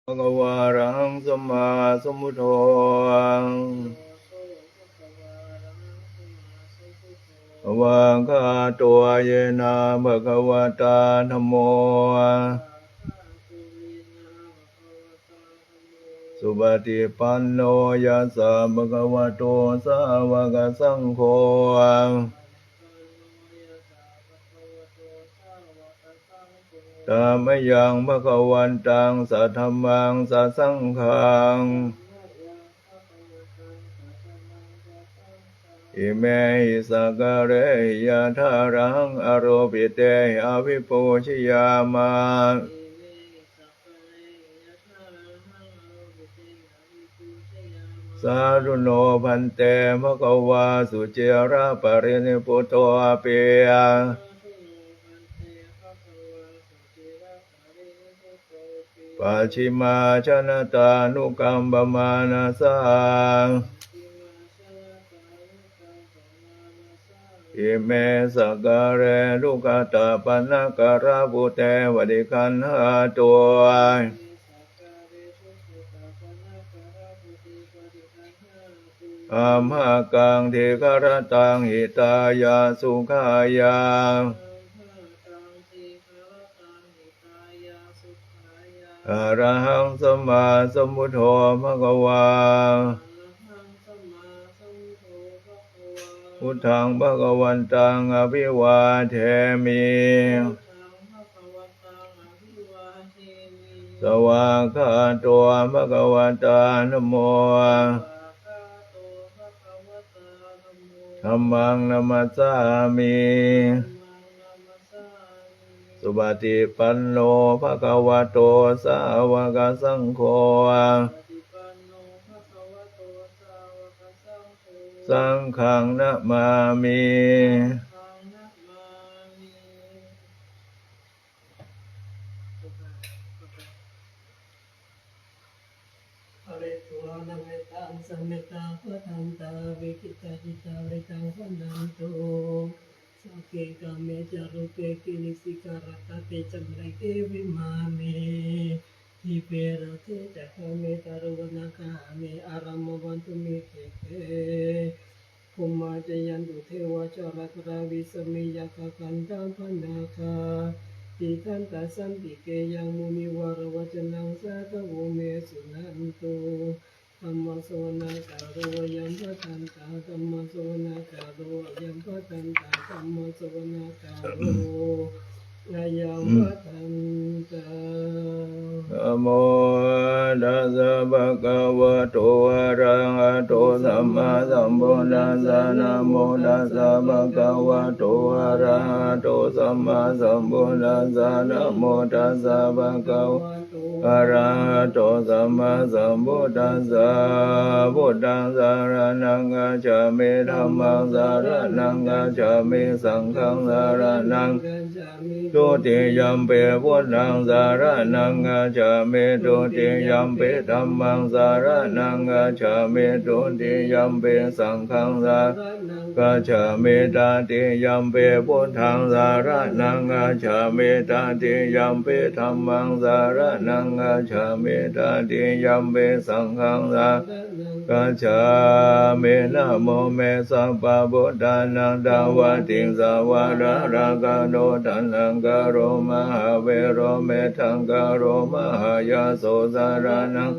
ภะคะวะอะระหังสัมมาสัมพุทโธภะคะคาโตเยนะภะคะวะตาธัมโมสุปฏิปันโนยัสสะภะคะวะโตสาวกสังโฆธัมมยังภะคะวันตังสัทธัมมังสัสสังฆังอิเมหิสกะเรหิยะทารังอโรปิเตอภิปูชยามะสาธุโนพันเตภะคะวาสุเจระปรินิพพุตโตอาเปยปัจฉิมาชนะตานุกัมปมานาสังอิเมสกะเรลุกตาปนะกะระบุเตวดิคันหาตัวอัมหากังเทคารตังหิตายาสุขายาอะระหังสัมมาสัมพุทโธภะคะวาพุทธังภะคะวันตังอภิวาเทมิสวากขาโตภะคะวะตานะโมธัมมังนัมมัสสามิสุปฏิปันโนภะคะวะโตสาวกสังโฆสังฆังนะมามิอริตัวนัเมตังสัมเมตตาพุทธันตาวิกิตาจิตาวิตังพันธันตุสังเกกามเมจารุเปกินิสิการตเตจัมไรเกวิมาเมทิเปรเตจักเมตารุวนาคาเมอารามวันตุเมเกเตภูมิจยันตุเทวจารักราวิสมิยกกันตังพันนาคาติทันตสันติเกยังมุนิวารวจนังสัตวเมสุนันตุธัมมสวนาคาโรยัมปะทันตาธัมมสวนาคาโรยัมปะทันตาธัมมสวนาคาโรยัมปะทันตานะโมตัสสะภะคะวะโตอะระหะโตสัมมาสัมพุทธัสสะนะโมตัสสะภะคะวะโตอะระหะโตสัมมาสัมพุทธัสสะนะโมตัสสะภะคะวะอะระหะโตสัมมาสัมพุทธัสสะพุทธังสารนังกัจฉามิธัมมังสารนังกัจฉามิสังฆังสารนังทุติยัมปิพุทธังสารนังกัจฉามิทุติยัมปิธัมมังสารนังกัจฉามิทุติยัมปิสังฆังสารกัจฉามิตติยัมปิพุทธังสารนังกัจฉามิตติยัมปิธัมมังสารนังกัจฉามิตติยัมปิสังฆังสารกัจฉามินะโมเมสัพพะพุทธานังดาวติงสาวาระระกะโนทันนังกะโรมหาเวโรเมทังกะโรมหายาโสสารนัง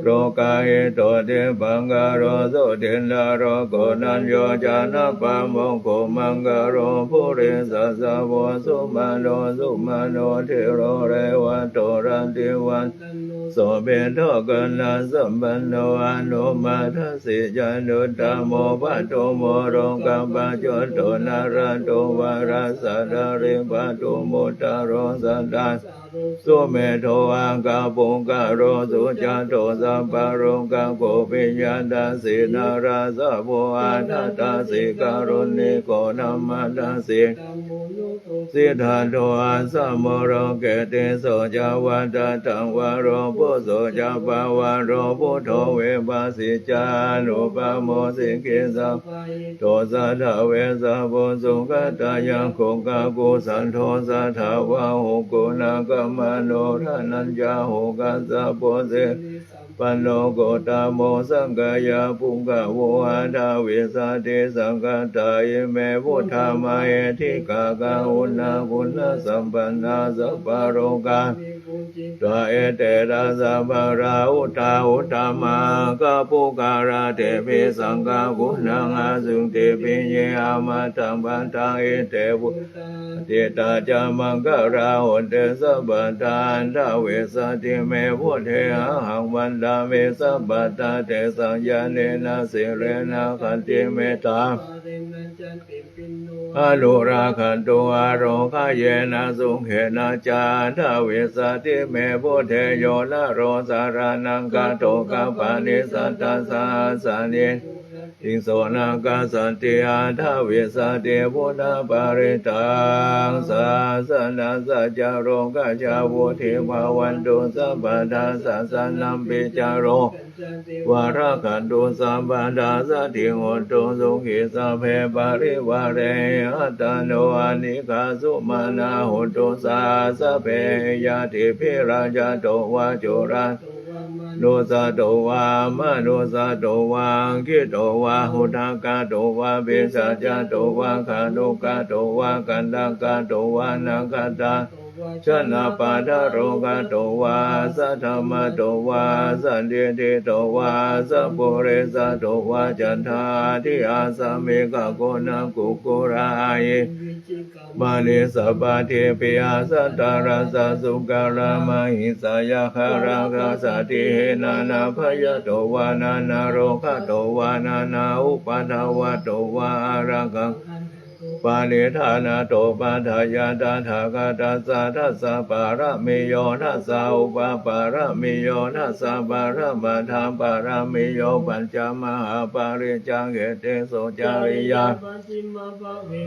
โรกาหิโตเทปังกะโรโสตินดาโรโกนัญโยจานะปะโมโคมังกะโรภุริสัสสะโวสุมาโนเทโรเรวัตโตรันติวันโสเบโทกัณะสัมปันโนอนุมาทัสสิจานุตตโมปัตโตโมโรกัปปะโจโตนารันโตวาราสัตริปัตโตมุตตโรสัตตาสุเมโทอังกาปุงกะโรสุจาโตสัพพะโรกังโกปิญญาตาสินาราสะโพอาทัตตาสิการุณิโกนัมมัตตาสิ สิทธาโตอาสัมโมโรเกติโสจาวัตตังวโรปุโสจาปาวโรพุทโธเวปัสสิจานุปโมสิกิสัพโตสัทธาเวสัพโพสุขตายังโคกากุสันโทสัทธาวะหุกุณากมโนรานัญจาหุกัสสะโพเสปันโนโกตโมสังกายาปุงกะโวอาทาวิสาติสังกตายเมพุทธามาเอทิกากาอุณาคุณสัมปันนาสัพพะโรกาตวเอเตระสัพพะราอุตาอุตตมากาปุการาเทปิสังกากุณังอาสุงเตปิเยอามาตังปันตังเอเตปุเตตาจามังกราโหเตสัพพะทานทาเวสติเมพุทเทหังวันดาเมสัพพะตาเตสัญญาเนนะสิเรนะขันติเมตตาอโลราคันโตอาโรคาเยนะสุเขนะจาทาเวสติเมพุทเทโยนะโรสารานังกาโตกาปานิสัตตาสาสานิอิงโสนากาสันติอาทาเวสติพุทธปาริตังสาสนาสัจจโรกาจาวุธิภาวันตุสัพพะทาสัสนัมปิจโรวาระขันตุสัมปันดาสัตถิโหตุสุขิสัพเพปาริวาเรอัตตโนอานิกาสุมานาโหตุสาสะเพยาติภิราชโตวาจุราโนสะโตวามโนสะโตวาคิโตวาหุทากาโตวาเบสัจจโตวาคาโนกาโตวากันดากาโตวานาคาตาชนะปาทโรกาโตวาสัทธมโตวาสันติติโตวาสัพพุเรสะโตวาจันทาทิอาสามิกโกนังกุกุรายมานิสัพพะเทปิอาสัตตาราสสุการามหิสายาคาราคาสติเหนานาพยโตวานานาโรคโตวานานาอุปาทวะโตวาอารังกังปานิธานาโตปัฏฐายาตถาคตัสสะทัสสะปาระมิโยทัสสะอุปปาระมิโยทัสสะปาระมัฏฐาปาระมิโยปัญจมหาปาริจังเหเตโสจาริยา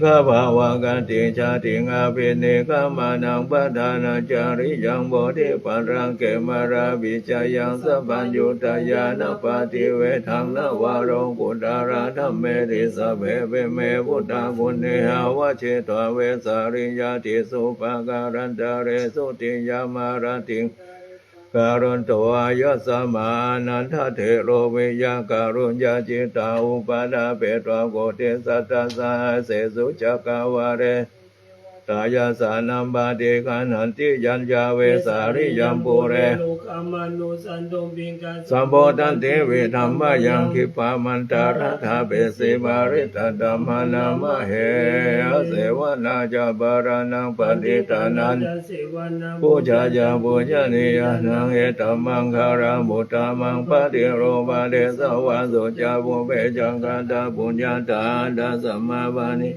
ข้าภาวะกันติชาติงาภินิฆามานังปัฏฐานาจาริยังโพธิปัสสังเกมาราวิจายังสัพพัญญุตยานปาติเวทังนวาโรกุตาราธัมเมติสัพเพเวเมพุทธากุเนหาวะเชตวเวสาริยติสุปการันตเรสุติยามารติงการุณโตอายัสสมานันทเถโรเวยาการุญญาจิตาอุปาดาเปตวโกเทสัตตาสาเสสุจักาวาเรตายาสานัมบาเดขันหันติยัญญาเวสาริยัมปุเรสัมโพธันติเวธัมมายังคิปามันตารัฐาเปสิมาริตตัมมานามะเหอเสวนาจาบารานังปฏิทานันปูชาจาปูชนียานังเอตัมมังคารามุตตามังปฏิโรปาเดสวาสุจาปุเปจังกัตตาปุญญาตาดัสสมาบานิ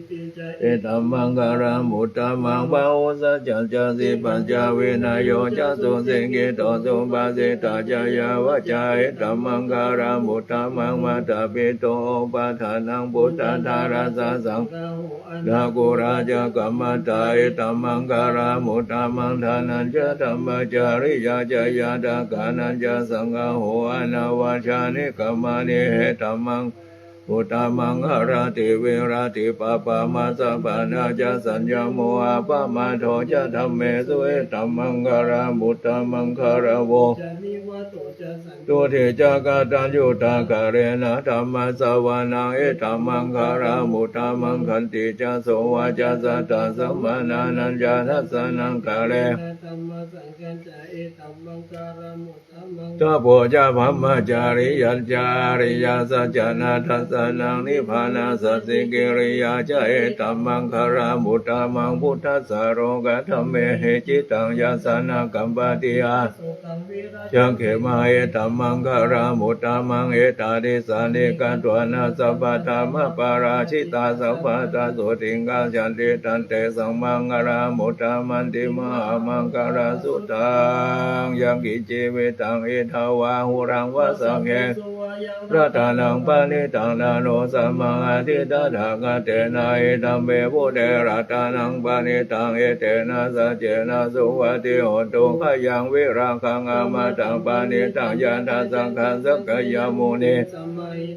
เอตัมมังคารามุตตามังปะโอสัจจสิปัญจเวนโยจัสสุสิงกิโตสุปาสิตาจายาวะจาเอตัมมังคารามุตตามังมาตาปิโตปะทานังพุทธาธาราสะสังนากุราจกัมมตาเอตัมมังคารามุตตามังทานันจะธรรมจาริยาจายาดากานันจะสังฆโหอนาวาชานิกัมมานิเหตัมมังพุทธามังหราติเวราติปปามาสัพพานาจะสัญญโมอาปะมาโทจะธรรมเมสุเอตัมมังคารามุตตามังคารโวตุเถจากาตัญญูตาคาเรนะธรรมสวานังเอตัมมังคารามุตตามังคันติจะโสวาจะสัตตสัมมานานัญจาทัสสนังคาเรตโพจะพัมมจาริยัญจาริยาสัจจนาทัสสนังนิพพานาสัสสิกิริยาจะเอตัมมังคารามุตตามังพุทธัสสะโรกะธัมเมเหจิตังยาสนากัมปติยาจังเขมาเอตัมมังคารามุตตามังเอตาดิสานิกันตวนาสัพพะธรรมปาราชิตาสัพพะตาสุติงกาจันติตันเตสังมังคารามุตตามันติมหามังคาราสุตังยังกิจิเวตังเอทาวาหุรังวะสังเข รัตนังปานิตังนาโนสัมมาทิฏฐาคเตนะเอตัมเปพุเตรัตนังปานิตังเอเตนะสัจเจนะสุวัติโหตุขยังวิราคังอามาตังปานิตังยันทัสสังฆสักกายมุนี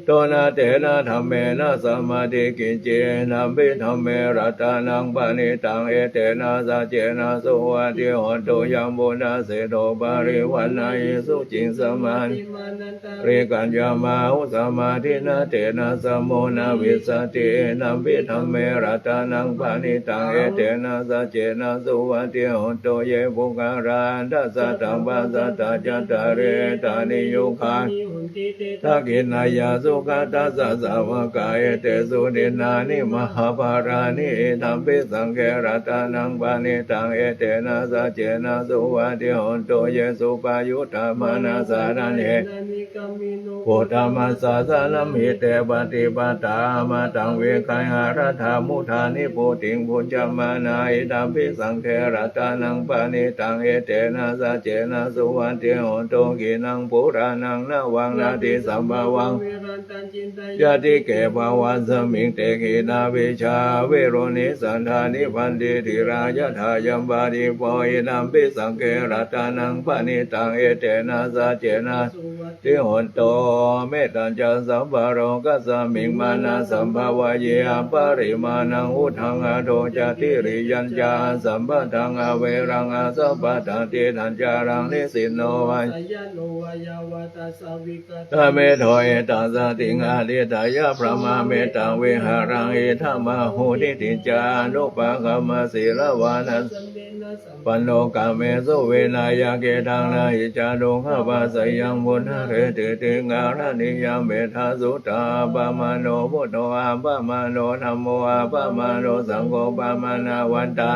โตนะเตนะธัมเมนะสัมมาทิกิจเจนะภิธัมเมรัตนังปานิตังเอเตนะสัจเจนะสุวัติโหตุยังบุญเสโตปาริวันนายิสุจิงสมานิเรกัญญามาอุสมาทินาเตนะสัมโมนาวิสตินะภิธัมเมรัตนังปานิตังเอเตนะสัจเจนะสุวัติโหตุเยปุการันทัสสะตังปัสสะตาจัตตาเรตานิโยคะทักขินายาสุขตัสสะสาวกาเอเตสุดินานิมหาภารานิธัมปิสังเขรัตนังปานิตังเอเตนะสัจเจนะสุวัติโหตุเยสุปายุตตมานาสารเนโพธามัสสะสานัมหิเตปฏิปตามาตังเวคัยหารัฐามุทานิโพติงพุญจมานาอิธัมปิสังเขรัตนังปานิตังเอเตนะสัจเจนะสุวัติโหตุกินังปุรานังนาวังนาติสัมภวังยะติเกภาวะสมิงเตกินาวิชาเวโรนิสันธานิพันติธิรายะทายัมบาดิโพอิธัมปิสังเขรัตนังปานิตังเอเตนะสัจเจนะติโหตุเมตตัญจสัมภโรกัสสมิงมานะสัมภวะเยอปริมาณังอุทังอโทจติริยัญจาสัมปทังอเวรังอสัพพตังติทัญจารังนิสินโนวัยตเมโทเอตัสสะติงอาลิตายะพระมาเมตังเวหารังเอธรรมะโหติติจานุปะคัมมศิลวานัสปันโนกาเมสุเวนายาเกทังนาหิจาโดขภาสยังบุญเรติติงารานิยามเมธาสุตาปะมาโนพุทโธอาปะมาโนธัมโมอาปะมาโนสังโฆปะมานาวันตา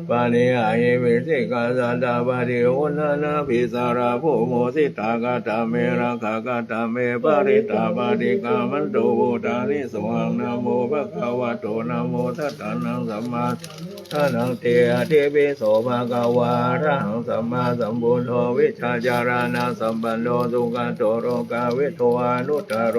ปานิอาหิวิสิกาสัตตาปะริอุณนาภิสาราภูโมสิตากาตาเมราคากาตาเมปาริตาปาติกามันโตบุตานิสวังนะโมภะคะวะโตนะโมทัตตานังสัมมาทานังเตอเทปิโสภะคะวะอะระหังสัมมาสัมพุทโธวิชชาจารณะสัมปันโนสุขโตโรกาวิโทอนุตตโร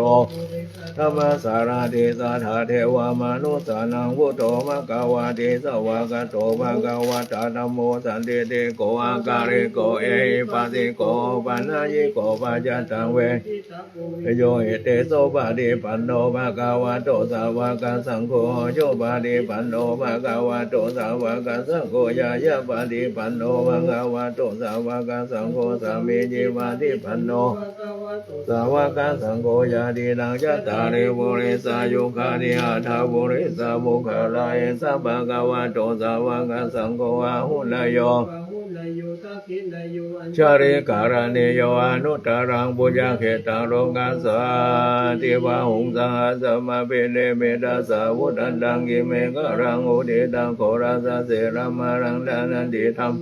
ธัมมาสารติสัทธาเทวามนุสานังพุทโธมะกวาติสวากโตภะคะวะตาธัมโมสันติติโกอาการิโกเอหิปัสสิโกปัญญิโกปัจจตังเวโยหิเตโสปะติปันโนภะคะวะโตสาวกสังโฆโยปะติปันโนภะคะวะโตสาวกสังโฆยายะปะติปันโนภะคะวะโตสาวกสังโฆสามีจิปะติปันโนสาวกสังโฆยาตินังยัตตาริบุริสายุคานิอาทาบุริสามุขลายสัพพะคะวะโตสาวกสังโฆอาหุนโยชาริการณิโยอนุตตรังปุญญเขตังโลกัสสะทิวะหุงสังอาสัมมาเปเนเมตัสสะวุตันตังกิเมฆรังอุดิตังโคราสเสรามารังดานันติธรรม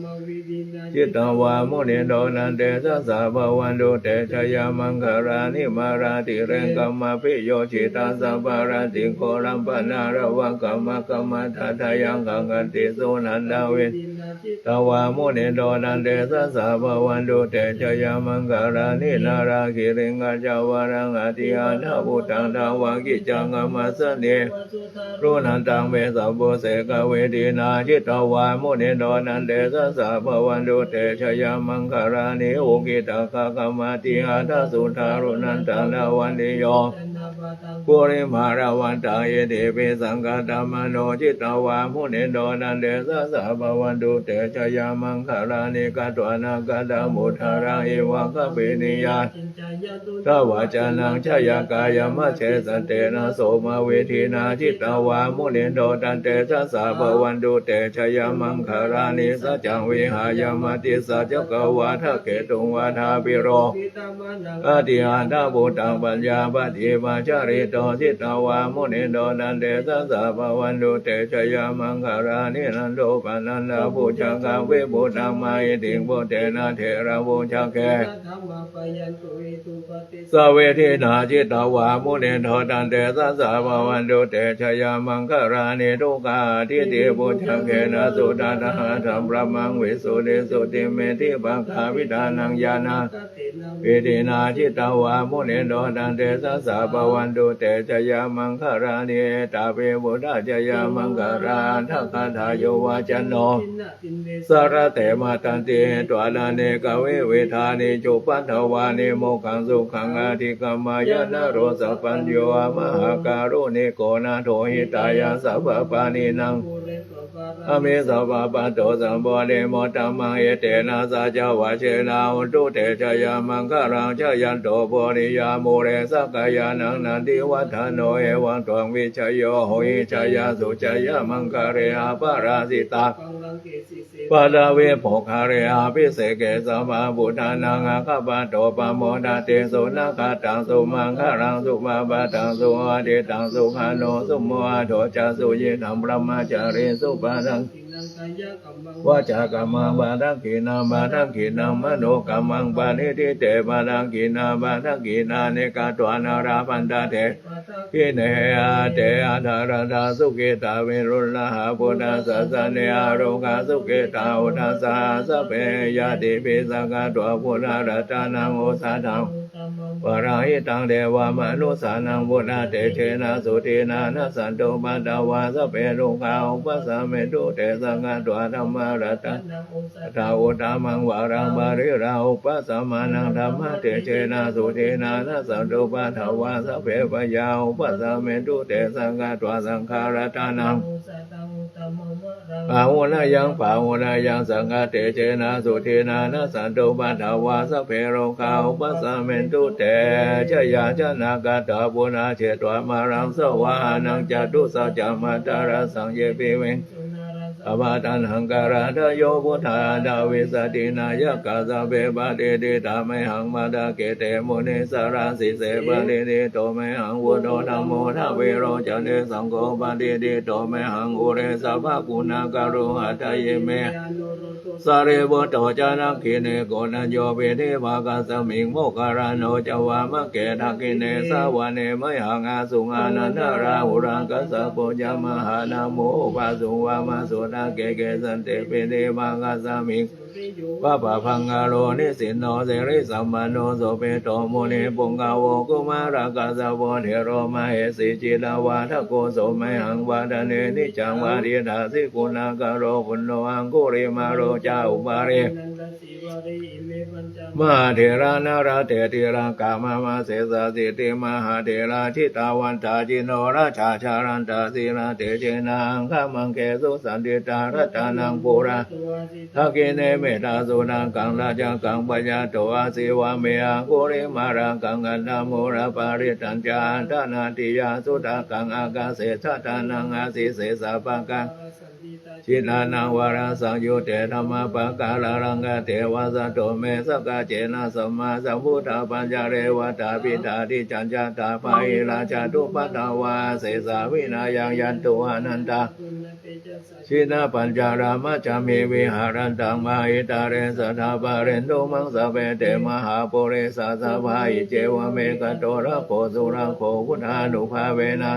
จิตตวามุนิโดนันเตสัสสะภวันตุเตชยามังคารานิมาราติเรงกัมมาปิโยชิตาสัพพาราติโครัมปนาระวังกัมมะกัมมะทัทยังกังกันติสุนันดาเวตวามุนิโดนันเตสัสสะภวันตุเตชยามังคารานินาราคิริงกัจจวารังอติอานาภูตังทาวากิจังกัมมัสสเนรุนันตังเมสัพโพเสกเวทินาจิตตวามุนิโดนันเตสัสสะภวันตุเตชยามังคารานิโอกิตาคากัมมาติอาทัสสุทารุนันตังนาวันติโยปุริมาราวันตาเยเดปิสังฆตามโนจิตตวามุนิโดนันเตสัสสะภวันตุเตชยามังคารานิกัตวานากตามุทารังเอวะคเปนิยาทวาจานังชยากายมะเชสเตนะโสมาเวทีนาจิตตวามุนิโดนันเตสัสสะภวันตุเตชยามังคารานิสัจจังวิหายามติสัจจกวาทะเกตุงวาทาปิโรอติอาตาบุตังปัญญาปฏิมาจาริโตจิตตวามุนิโดนันเตสัสสะภวันตุเตชยามังคารานินันโตปนันดาภูชังกังเวบุตังมาอิติงโพเตนะเถระภูชังแค ปยันตุอิตุปฏิ สเวทินาจิตาวามุนิโทตันเตสัสสะภวันตุเตชยามังคารานิทุกขาทิฏฐิปุจเขนะสุตตะหะธรรมประมังวิสุทธิสุติเมธิปังคาวิดานังญาณาวิทินาจิตาวามุนิโทตันเตสัสสะภวันตุเตชยามังคารานิตาเปบุตะชยามังคาราทัคคทายโยวาจันโนสารเตมาตันติตวาลาเนกเวเวทานิจุปัฏฐวานิโมขังสุขังอาทิกามายนะโรสปัญโยมหาการุณิโกนาโทหิตายาสัพพปานินังอเมสัพพปะโตสัมโพธิโมตัมมังเอเตนะสัจวะเชนะอุตุเตชยามังคารังชยันโตโพธิยาโมเรสักกายานังนันติวัฏโนเอวังตวังวิชโยโหหิชยาสุชยามังคาเรอาปาราสิตาปาดาเวโภคาเรอาภิเสเกสัมมาบุทานังอาคาปะโตปะโมดาเตสุนาคาตังสุมังคารังสุมาบาตังสุอาเดตังสุขาโนสุโมอาโทจาสุเยธัมพระมาจารีสุปาดังวาจากัมมังบาดังกีนาบาดังกีนามโนกัมมังปานิทิเตบาดังกีนาบาดังกีนาเนกาตวานาราพันตาเตกิเนอาเตอาธารดาสุเกตาเวรุลหาปุตตะสัสเนอาโรกาสุเกตาอุทัสสะสัพเพยาติปิสังฆตวปุระรัตนังโอสาทังวราหิตังเดวามนุสานังบุญเตเชนะสุทีนานัสสันโตปัตตวาสัพเพโลกาอุปสัมเมตุเตสังฆตวธรรมรัตตาอุตามังวารังบาริราอุปสัมมานังธรรมเตเชนะสุทีนานัสสันโตปัตตวาสัพเพปยาอุปสัมเมตุเตสังฆตวสังฆรัตนังภาวุนายังภาวุนายังสังฆเตเชนะสุทีนานัสสันโตปัตตวาสัพเพโลกาอุปสัมเมตุเตชยาชนะกตาปุนาเชตวามารังสวานังจตุสัจจามาตาราสังเยปิเวงอวาตันหังการาทโยพุทธาดาวิสตินายกาสะเปบาเดเดตาเมหังมาดาเกเตมุนิสาราสิเสบาเดเดโตเมหังวุโตธัมโมทเวโรจันเดสังโฆบาเดเดโตเมหังอุเรสัพพกุณาการุหัตเยเมสาเรบุตโตจานักขิเนโกนัญโยเปเทภากาสมิงโมการาโนจวามะเกทักขิเนสาวเนมหังอาสุงานันทราหุรังกัสสะโพจามหานาโมภาสุวามาสุนาเกเกสันเตเปเทภากาสมิงปะปะพังกาโรนิสินโนเสริสัมมาโนโสเปโตโมนิปุงกาโวกุมารากาสะโพเทโรมาเหสิจิตาวาทโกโสเมหังวาดเนนิจังวาริดาสิกุณากโรปุณโนอังกุริมาโรจาอุปาเรมหาเถระนาราเถติรากามามาเสสะสิติมหาเถระชิตาวันตาจิโนราชาชารันตาสีราเถเจนังขมังเกสุสันติตารัตานังปุระทักขิเนเมตาสุนังกังราชกังปัญญาโตอาศิวะเมอากุริมารังกังกันธโมระปาริตัญจาทานาติยาสุตากังอากาเสชะทานังอาศิเสสะปังกังชินานังวาราสังยุเตธรรมปะกาลารังกเทวะสัตโตเมสกาเจนะสัมมาสัมพุทธปัญญาเรวตาปิตาทิจันจตาภาอิราชาตุปัตตวาเสสาวินายังยันตุอนันตาชินาปัญจารามัจจามิวิหารันตังมาหิตาเรสทาปาเรนโตมังสเปเตมหาปุเรสาสะภาอิเจวะเมกโตระโคสุรังโคพุทธานุภาเวนะ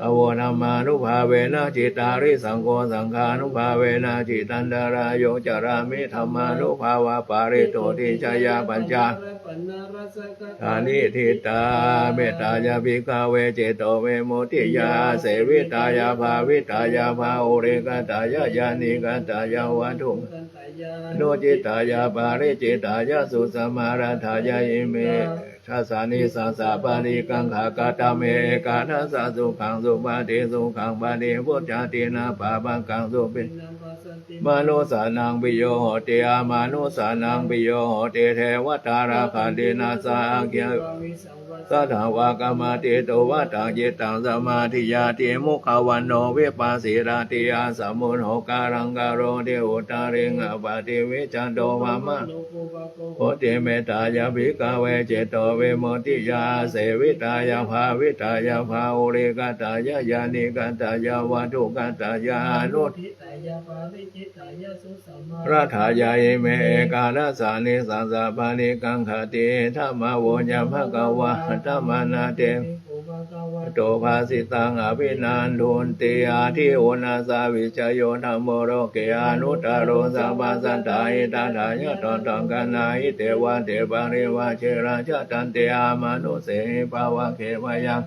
อโวนามานุภาเวนะจิตาริสังโฆสังฆานุภาเวนะจิตันดารายโยจารามิธรรมานุภาวะปาริโตติชยาปัญจทานิทิตาเมตตายาภิกขเวเจโตเวโมติยาเสวิตายาภาวิตายาภาโอเรกตายายานิกตายาวัตุโนจิตายาปาริจิตายาสุสมาราธายาอิเมทัสสานิสัสสะปาริกังขากตเมกาทัสสะสุขังสุปาติสุขังปาติพุทธาตินาปาปังกังสุปิมโนสานังปิโยโหติอามานุสานังปิโยโหติเทวตาราคันตินาสาเกียสัทธาวากรรมติโตวัตังจิตตังสมาธิยาติมุขวันโนวิปัสสิราติยาสมุนโหการังกโรติอุตาริงอปาติวิจันโตมามะโอติเมตตายาภิกขเวเจโตเวโมติยาเสวิตายาภาวิตายาภาอุริกตายายานิกตายาวัตุกตายานุ ธิตายาปาริจิตายาสุสัมมา รัฐายายเมกาลสานิสังสะปานิกังขติธรรมโวญภะคะวะธรรมนาเต โตภาสิตังอภินันทุนติอาทิโอนาสาวิจโยธรรมโรเกอนุตตโรสัมปัสสันตาหิตาทายะตตังกันนาหิเตวะเตปะริวะเชราชะตันเตอามานุเสหิภาวะเขวะยัง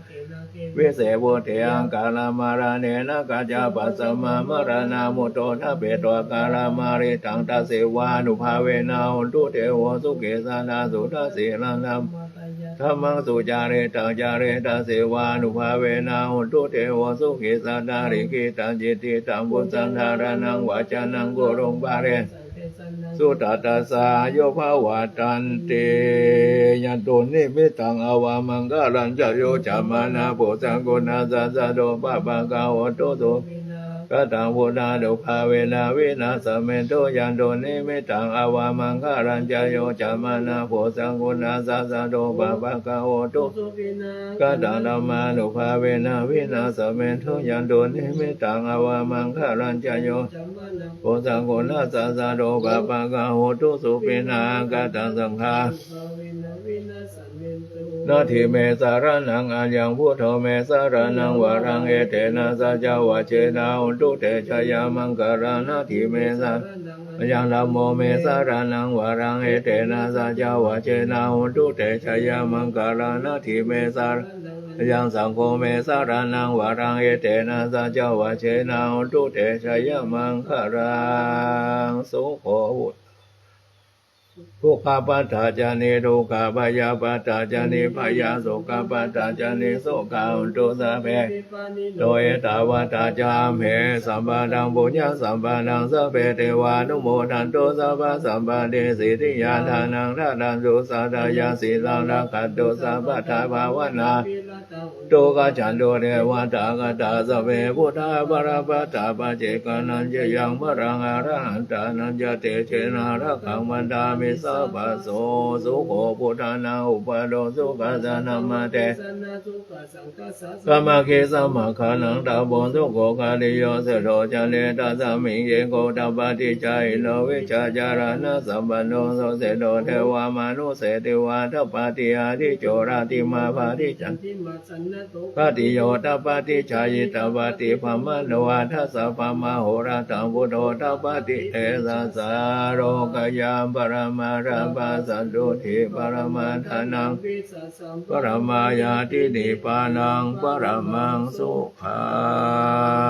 วิเศษโวเทอังกาลามาราเนนะกัจจปัสสมามรณามุตโตทัพเปตวกาลามาริตังตัสเสวานุภาเวนะหุนตุเทโวสุเกสานาสุทัสสิลันนัมธรรมังสุจาเรตังจาเรตัสเสวานุภาเวนะหุนตุเทโวสุเกสานาริกิตังจิตติตังบุสันธารนังวาจานังโกรงบาเรสุตตาสาโยภาวะตันเตยันโตนิมิตังอวามังกาลัญจโยจามานาโพสังโกนาสัสสะโดปะปะกาโหโตโตกตังพุทธาโดภาเวนะวินาสเมโตยันโตนิมิตังอวามังกาลัญจโยจามานาโพสังโกนาสัสสะโดปะปะกาโหโตกตังธัมมาโดภาเวนะวินาสเมโตยันโตนิมิตังอวามังกาลัญจโยโพสังโกนาสัสสะโดปะปะกาโหโตสุปินากตังสังฆานาทิเมสารนังอัญญังพุทโธเมสารนังวารังเอเตนะสัจจวะเจนะอุตุเตชยามังกรณาทิเมสารอัญญังธัมโมเมสารนังวารังเอเตนะสัจจวะเจนะอุตุเตชยามังกรณาทิเมสารอัญญังสังโฆเมสารนังวารังเอเตนะสัจจวะเจนะอุตุเตชยามังกรสุโขทุกขปัฏฐาจานิทุกขปยาปัฏฐาจานิพยาสุขปัฏฐาจานิสุขาอุตุสัพเพโตเอตาวตาจามเหสัมปะทังปุญญสัมปะทังสัพเพเทวานุโมทันโตสัพพะสัมปะเดสิทิยาทานังราดันตุสัตยาสีลังรักขันตุสัพพะทาภาวนาโตกะจันโตเทวตากตาสัพเพพุทธาปราปัตตาปเจกานันเจยังมรังอรหันตานันจเตเชนะรักขังมันดามิสัพพะโสสุโขพุทธานาอุปโลสุขัสสะนัมมะเตกัมมะเคสัมมะขานังตาโพสุโขคาลิโยสโรจันเลตัสสะมิงเยโกตัปปติจายโนวิชาจารณะสัมปันโนโสเสโนเทวามานุเสติวาทัปปติอาทิโจราติมาภาริจันปฏิโยตัปปติชายิตัปปติภมะโนวาทัสสะภมะโหราตังพุทโธตัปปติเตสัสสะโรกยามปรมาราปาสันตุทิปรมาทานังปรมายาตินิพานังปรมังสุขา